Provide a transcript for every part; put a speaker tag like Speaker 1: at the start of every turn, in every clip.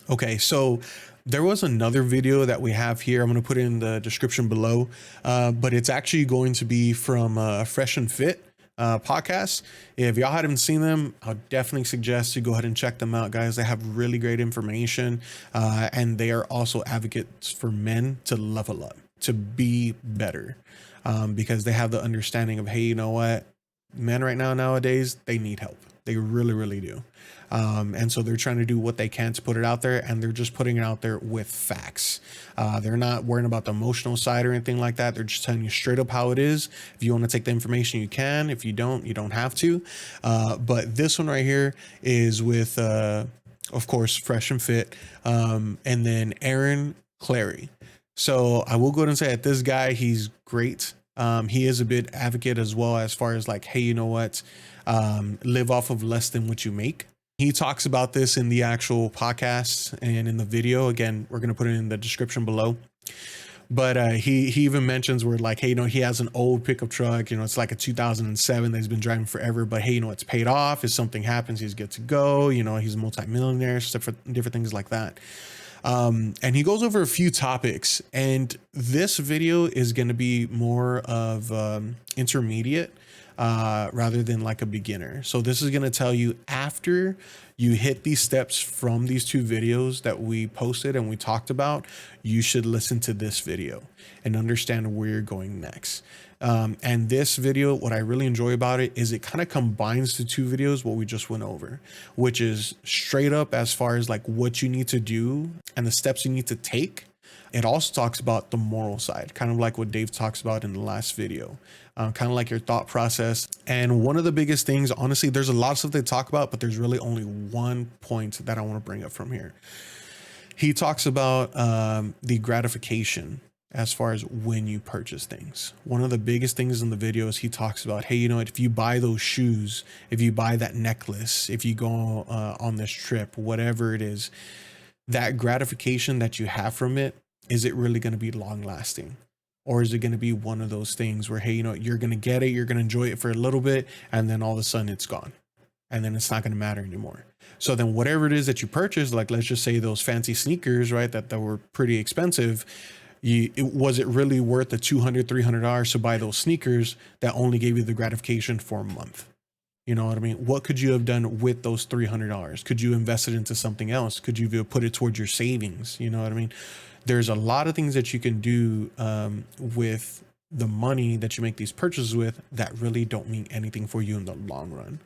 Speaker 1: Okay, so there was another video that we have here. I'm going to put it in the description below, but it's actually going to be from Fresh and Fit podcast. If y'all hadn't seen them, I'll definitely suggest you go ahead and check them out, guys. They have really great information, and they are also advocates for men to level up, to be better, because they have the understanding of, hey, you know what? Men right now, nowadays, they need help. They really, really do. And so they're trying to do what they can to put it out there, and they're just putting it out there with facts. They're not worrying about the emotional side or anything like that. They're just telling you straight up how it is. If you want to take the information, you can. If you don't, you don't have to. But this one right here is with, of course, Fresh and Fit, and then Aaron Clary. So I will go ahead and say that this guy, he's great. He is a bit advocate as well, as far as like, hey, you know what? Live off of less than what you make. He talks about this in the actual podcast and in the video. Again, we're going to put it in the description below. But he even mentions where like, hey, you know, he has an old pickup truck, you know, it's like a 2007 that he's been driving forever, but hey, you know, it's paid off. If something happens, he's good to go. You know, he's a multimillionaire, stuff for different things like that. And he goes over a few topics, and this video is going to be more of intermediate rather than like a beginner. So this is going to tell you after you hit these steps from these two videos that we posted and we talked about, you should listen to this video and understand where you're going next. And this video, what I really enjoy about it is it kind of combines the two videos, what we just went over, which is straight up as far as like what you need to do and the steps you need to take. It also talks about the moral side, kind of like what Dave talks about in the last video, kind of like your thought process. And one of the biggest things, honestly, there's a lot of stuff they talk about, but there's really only one point that I want to bring up from here. He talks about the gratification as far as when you purchase things. One of the biggest things in the video is he talks about, hey, you know, if you buy those shoes, if you buy that necklace, if you go on this trip, whatever it is, that gratification that you have from it, is it really going to be long lasting? Or is it going to be one of those things where, hey, you know, you're going to get it, you're going to enjoy it for a little bit, and then all of a sudden it's gone. And then it's not going to matter anymore. So then whatever it is that you purchased, like let's just say those fancy sneakers, right, that were pretty expensive, was it really worth the $200, $300 to buy those sneakers that only gave you the gratification for a month? You know what I mean? What could you have done with those $300? Could you invest it into something else? Could you put it towards your savings? You know what I mean? There's a lot of things that you can do with the money that you make these purchases with that really don't mean anything for you in the long run.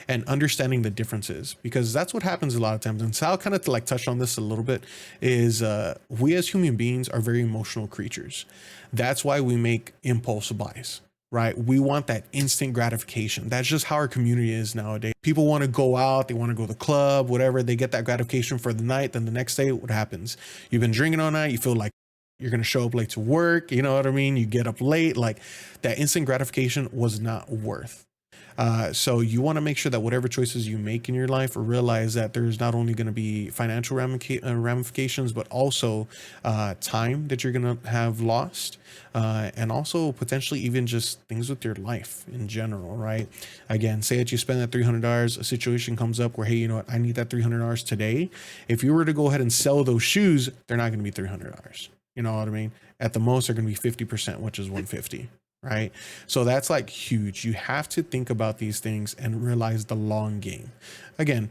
Speaker 1: And understanding the differences, because that's what happens a lot of times. And Sal kind of like touched on this a little bit, is we as human beings are very emotional creatures. That's why we make impulse buys, right? We want that instant gratification. That's just how our community is nowadays. People want to go out, they want to go to the club, whatever. They get that gratification for the night. Then the next day, what happens? You've been drinking all night. You feel like you're going to show up late to work. You know what I mean? You get up late. Like that instant gratification was not worth. So you want to make sure that whatever choices you make in your life, realize that there's not only going to be financial ramifications, but also time that you're going to have lost, and also potentially even just things with your life in general, right? Again, say that you spend that $300, a situation comes up where, hey, you know what, I need that $300 today. If you were to go ahead and sell those shoes, they're not going to be $300. You know what I mean? At the most, they're going to be 50%, which is $150. Right? So that's like huge. You have to think about these things and realize the long game. Again,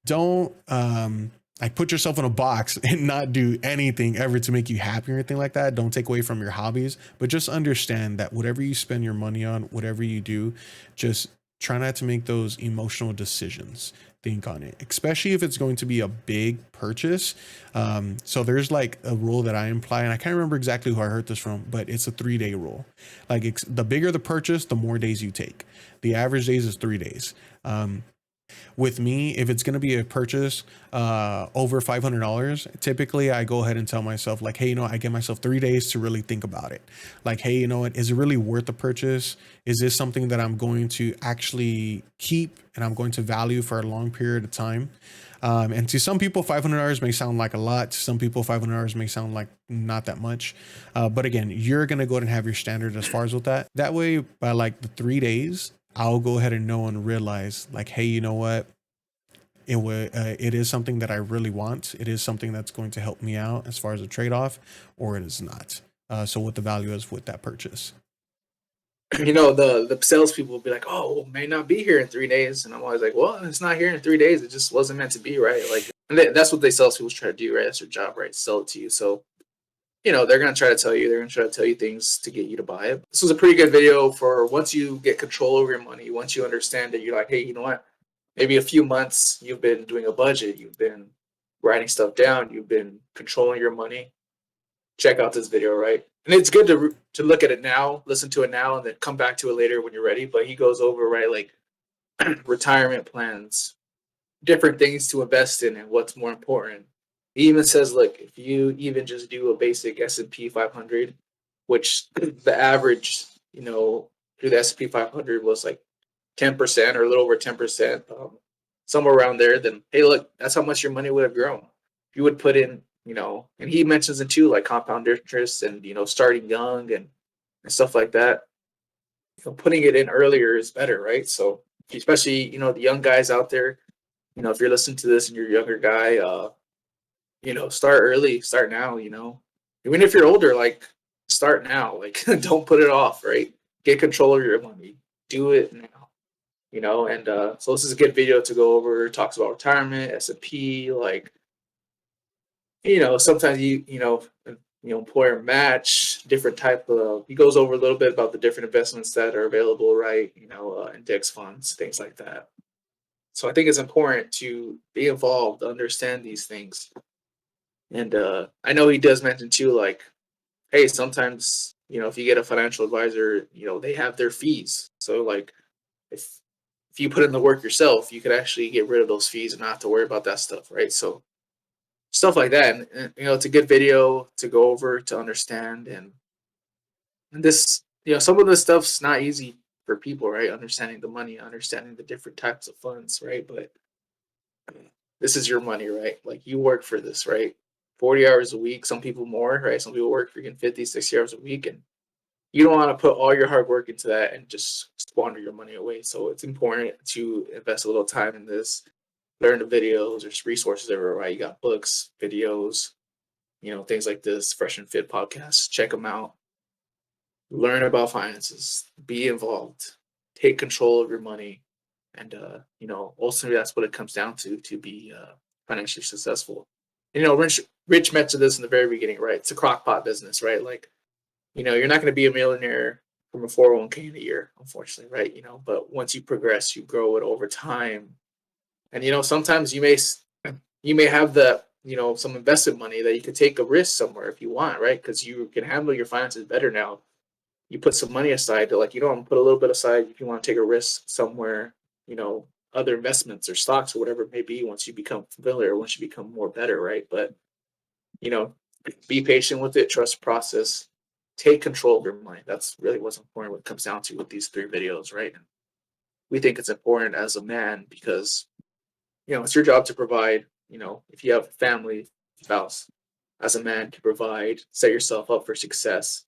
Speaker 1: don't like put yourself in a box and not do anything ever to make you happy or anything like that. Don't take away from your hobbies, but just understand that whatever you spend your money on, whatever you do, just try not to make those emotional decisions. Think on it, especially if it's going to be a big purchase. So there's like a rule that I imply, and I can't remember exactly who I heard this from, but it's a 3-day rule. Like the bigger the purchase, the more days you take. The average days is 3 days. With me, if it's going to be a purchase over $500, typically I go ahead and tell myself like, hey, you know, I give myself 3 days to really think about it. Like, hey, you know what, is it really worth the purchase? Is this something that I'm going to actually keep and I'm going to value for a long period of time? And to some people, $500 may sound like a lot. To some people, $500 may sound like not that much. But again, you're going to go ahead and have your standard as far as with that. That way, by like the 3 days, I'll go ahead and know and realize like, hey, you know what? it is something that I really want. It is something that's going to help me out as far as a trade off, or it is not. So what the value is with that purchase.
Speaker 2: The salespeople will be like, "Oh, it may not be here in 3 days," and I'm always like, "Well, it's not here in 3 days. It just wasn't meant to be, right?" Like, and that's what they salespeople try to do, right? That's their job, right? Sell it to you. So, they're gonna try to tell you, they're gonna try to tell you things to get you to buy it. This was a pretty good video for once you get control over your money, once you understand that you're like, hey, you know what? Maybe a few months you've been doing a budget, you've been writing stuff down, you've been controlling your money. Check out this video, right? And it's good to look at it now, listen to it now, and then come back to it later when you're ready. But he goes over, right, like retirement plans, different things to invest in, and what's more important. He even says, look, if you even just do a basic S&P 500, which the average, through the S&P 500 was like 10% or a little over 10%, somewhere around there, then hey, look, that's how much your money would have grown. If you would put in, and he mentions it too, like compound interest and, starting young and stuff like that. Putting it in earlier is better, right? So, especially, the young guys out there, if you're listening to this and you're a younger guy, start early, start now, even if you're older, like start now, like don't put it off, right? Get control of your money, do it now, and so this is a good video to go over. Talks about retirement, S&P, like, sometimes employer match, different type of, he goes over a little bit about the different investments that are available, right? Index funds, things like that. So I think it's important to be involved, understand these things. And I know he does mention too, like, hey, sometimes, if you get a financial advisor, they have their fees. So like if you put in the work yourself, you could actually get rid of those fees and not have to worry about that stuff, right? So stuff like that. And it's a good video to go over to understand. And this, some of this stuff's not easy for people, right? Understanding the money, understanding the different types of funds, right? But this is your money, right? Like you work for this, right? 40 hours a week, some people more, right? Some people work freaking 50, 60 hours a week. And you don't want to put all your hard work into that and just squander your money away. So it's important to invest a little time in this, learn the videos. There's resources everywhere, right? You got books, videos, things like this, Fresh and Fit podcast. Check them out. Learn about finances, be involved, take control of your money. And, ultimately that's what it comes down to be financially successful. And, Rich mentioned this in the very beginning, right? It's a crock pot business, right? Like, you're not going to be a millionaire from a 401k in a year, unfortunately, right? But once you progress, you grow it over time. And, sometimes you may have the, some invested money that you could take a risk somewhere if you want, right? Because you can handle your finances better now. You put some money aside to, like, I'm gonna put a little bit aside if you want to take a risk somewhere, other investments or stocks or whatever it may be once you become familiar, once you become more better, right? But, you know, be patient with it, trust the process, take control of your money. That's really what's important, what it comes down to with these 3 videos, right? And we think it's important as a man because, it's your job to provide, if you have a family, spouse, as a man to provide, set yourself up for success.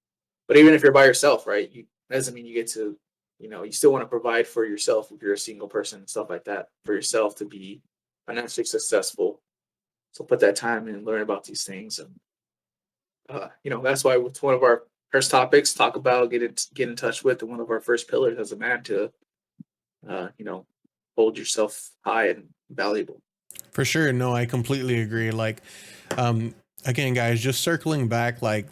Speaker 2: But even if you're by yourself, right, that doesn't mean you get to, you still want to provide for yourself if you're a single person and stuff like that, for yourself to be financially successful. So put that time in and learn about these things. And, that's why it's one of our first topics, talk about, get in touch with, and one of our first pillars as a man to, you know, hold yourself high and valuable.
Speaker 1: For sure. No, I completely agree. Like, um, again, guys, just circling back, like,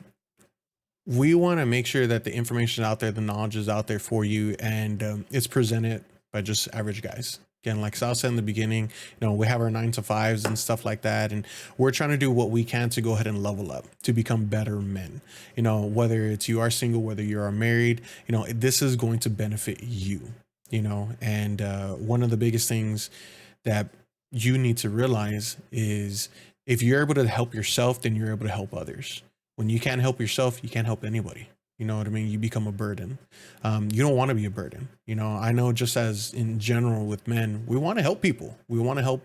Speaker 1: we want to make sure that the information out there, the knowledge is out there for you, and it's presented by just average guys. Again, like Sal said in the beginning, we have our 9 to 5s and stuff like that, and we're trying to do what we can to go ahead and level up to become better men. Whether it's you are single, whether you are married, this is going to benefit you. And one of the biggest things that you need to realize is if you're able to help yourself, then you're able to help others. When you can't help yourself, you can't help anybody. You know what I mean? You become a burden. You don't want to be a burden. I know, just as in general with men, we want to help people. We want to help,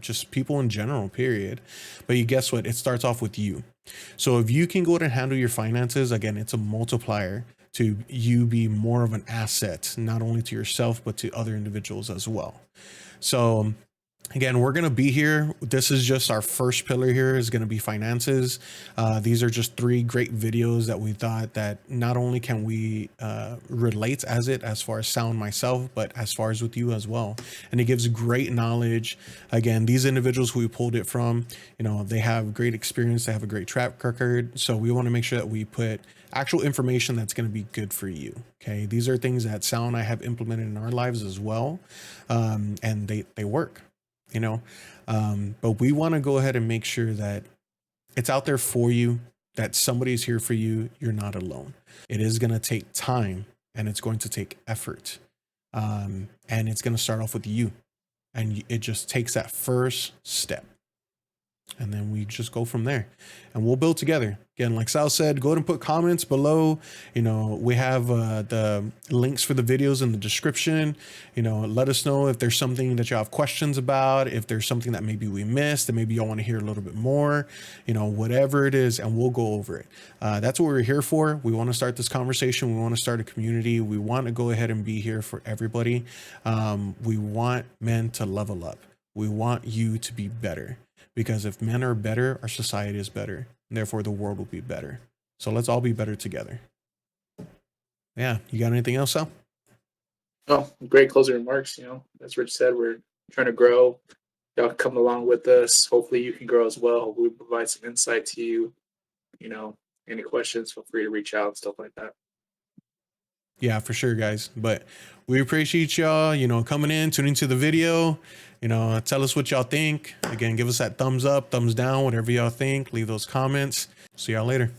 Speaker 1: just people in general, period. But you guess what? It starts off with you. So if you can go ahead and handle your finances, again, it's a multiplier to you be more of an asset, not only to yourself, but to other individuals as well. So Again, we're going to be here. This is just our first pillar here is going to be finances. These are just 3 great videos that we thought that not only can we relate as far as sound myself, but as far as with you as well. And it gives great knowledge. Again, these individuals who we pulled it from, you know, they have great experience. They have a great track record. So we want to make sure that we put actual information that's going to be good for you. Okay. These are things that Sal and I have implemented in our lives as well. And they work. You know, but we want to go ahead and make sure that it's out there for you, that somebody's here for you. You're not alone. It is going to take time and it's going to take effort. And it's going to start off with you. And it just takes that first step. And then we just go from there and we'll build together. Again, like Sal said, go ahead and put comments below. You know, we have the links for the videos in the description. You know, let us know if there's something that you have questions about, if there's something that maybe we missed and maybe y'all want to hear a little bit more, you know, whatever it is, and we'll go over it. That's what we're here for. We want to start this conversation. We want to start a community. We want to go ahead and be here for everybody. We want men to level up. We want you to be better. Because if men are better, our society is better. And therefore, the world will be better. So let's all be better together. Yeah. You got anything else, Sal?
Speaker 2: Oh, great closing remarks. You know, as Rich said, we're trying to grow. Y'all come along with us. Hopefully you can grow as well. We provide some insight to you. You know, any questions, feel free to reach out and stuff like that.
Speaker 1: Yeah, for sure, guys. But we appreciate y'all, you know, coming in, tuning to the video. You know, tell us what y'all think. Again, give us that thumbs up, thumbs down, whatever y'all think. Leave those comments. See y'all later.